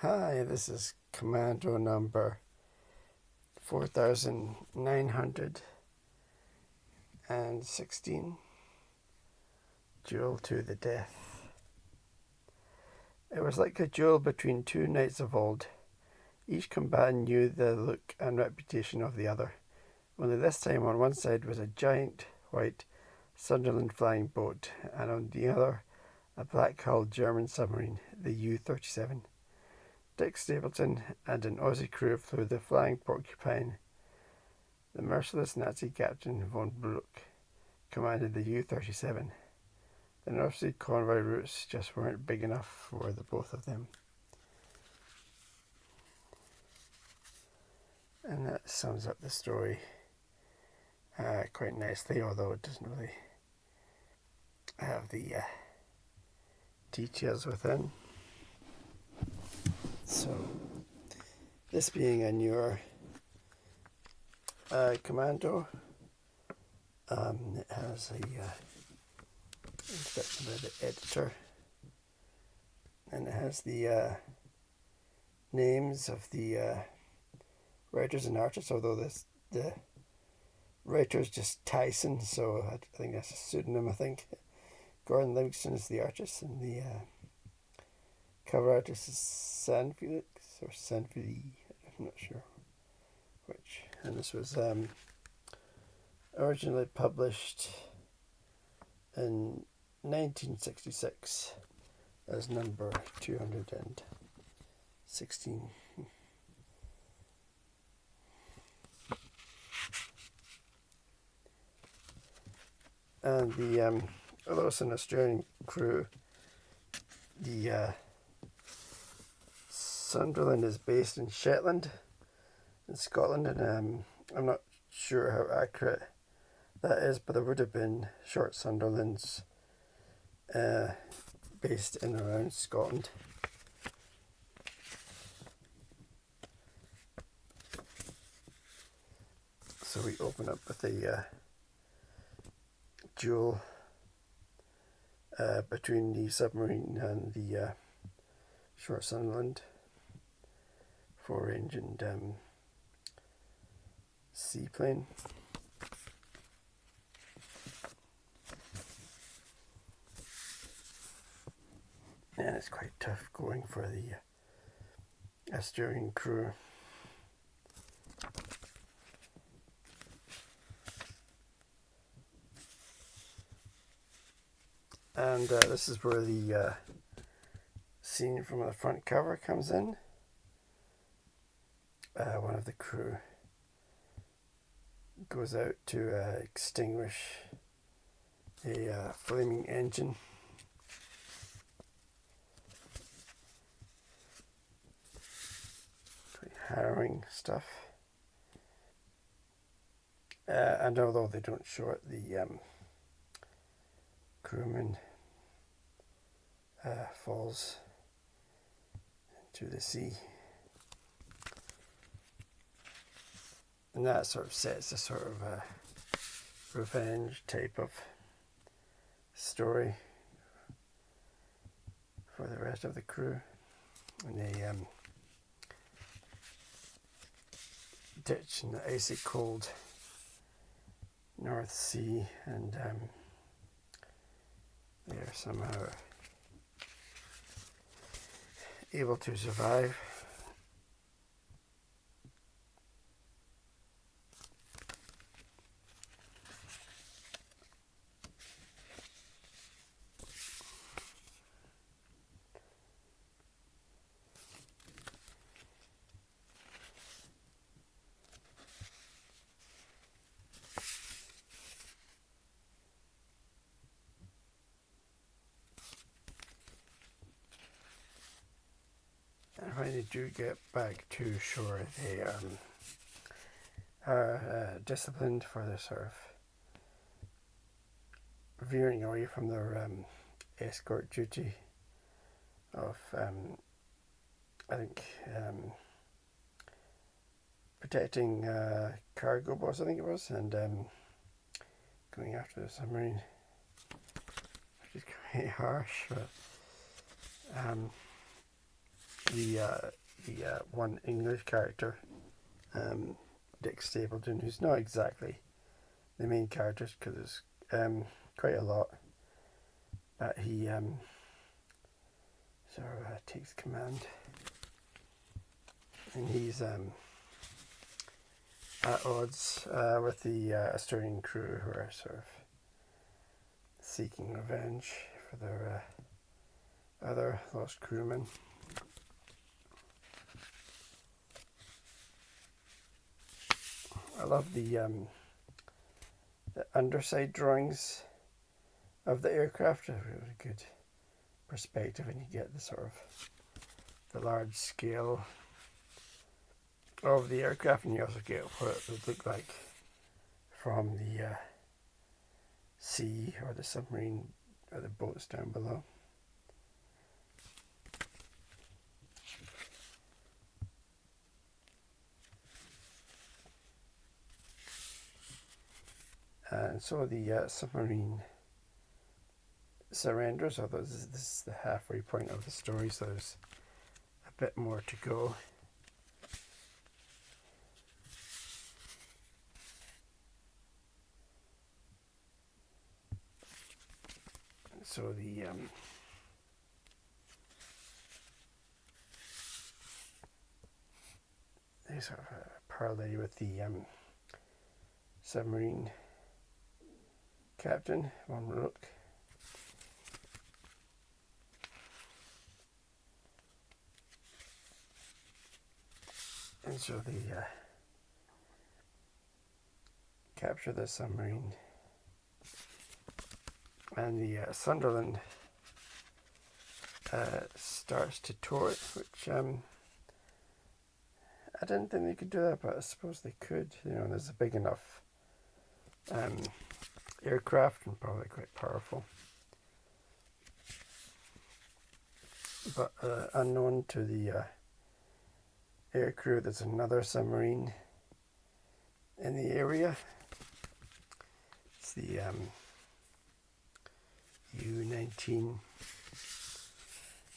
Hi, this is Commando number 4916, Duel to the Death. It was like a duel between two knights of old. Each combatant knew the look and reputation of the other, only this time on one side was a giant white Sunderland flying boat, and on the other a black-hulled German submarine, the U-37. Dick Stapleton and an Aussie crew flew the Flying Porcupine. The merciless Nazi Captain von Bruck commanded the U-37. The North Sea convoy routes just weren't big enough for the both of them. And that sums up the story quite nicely, although it doesn't really have the details within. So, this being a newer Commando, it has a inspection by the editor, and it has the names of the writers and artists, although the writer is just Tyson, so I think that's a pseudonym. I think Gordon Livingston is the artist, and the cover artist is San Felix or San Feli, I'm not sure which. And this was originally published in 1966 as number 216. And the although it's an Australian crew, the Sunderland is based in Shetland, in Scotland, and I'm not sure how accurate that is, but there would have been short Sunderlands based in and around Scotland. So we open up with a duel between the submarine and the short Sunderland, 4-engined seaplane. And it's quite tough going for the Asturian crew. And this is where the scene from the front cover comes in. One of the crew goes out to extinguish a flaming engine. Quite harrowing stuff. And although they don't show it, the crewman falls into the sea. And that sort of sets a sort of revenge type of story for the rest of the crew. And they ditch in the icy cold North Sea, and they are somehow able to survive. And when they do get back to shore, they are disciplined for their sort of veering away from their escort duty of, I think, protecting cargo boats, I think it was, and going after the submarine, which is quite harsh. But the one English character, Dick Stapleton, who's not exactly the main character because there's quite a lot, but he sort of takes command, and he's at odds with the Australian crew who are sort of seeking revenge for their other lost crewmen. I love the underside drawings of the aircraft. A really good perspective, and you get the sort of the large scale of the aircraft, and you also get what it would look like from the sea or the submarine or the boats down below. And so the submarine surrenders, although this is the halfway point of the story, so there's a bit more to go. So the they sort of parley with the submarine captain, Von Rook. And so they capture the submarine, and the Sunderland starts to tow it, which I didn't think they could do that, but I suppose they could. You know, there's a big enough aircraft and probably quite powerful. But unknown to the aircrew, there's another submarine in the area. It's the U-19,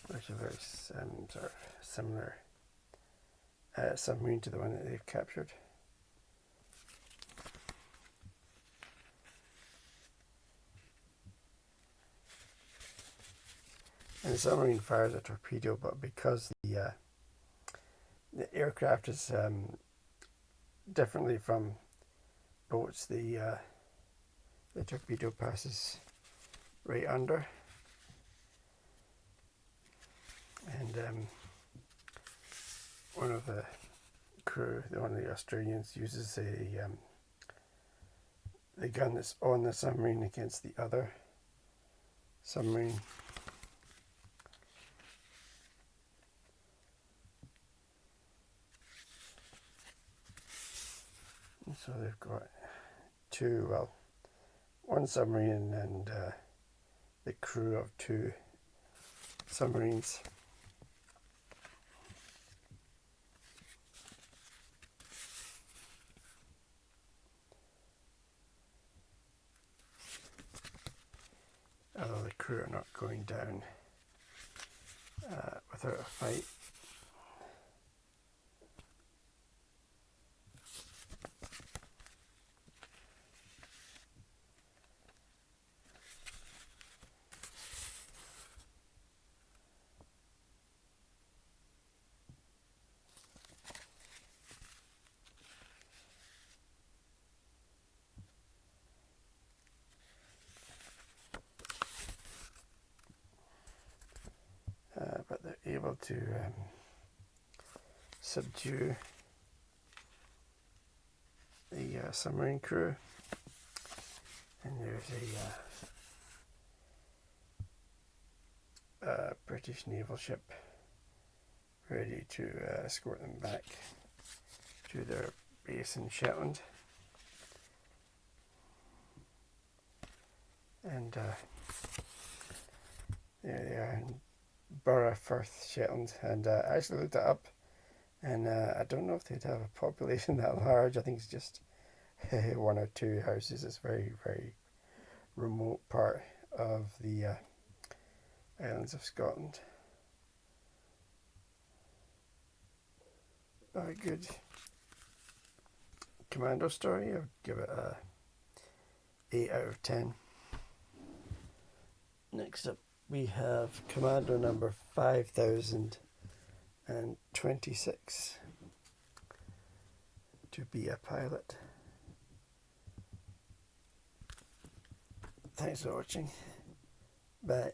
which is a very sort of similar submarine to the one that they've captured. And the submarine fires a torpedo, but because the aircraft is differently from boats, the torpedo passes right under, and one of the crew, one of the Australians, uses the gun that's on the submarine against the other submarine. And so they've got one submarine and the crew of two submarines. Although the crew are not going down without a fight. But they're able to subdue the submarine crew, and there's a British naval ship ready to escort them back to their base in Shetland. And there they are in Burgh Firth, Shetland, and I actually looked it up, and I don't know if they'd have a population that large. I think it's just one or two houses. It's a very, very remote part of the islands of Scotland. a good Commando story. I would give it a 8 out of 10. Next up we have Commando number 5026, to be a pilot. Thanks for watching. Bye.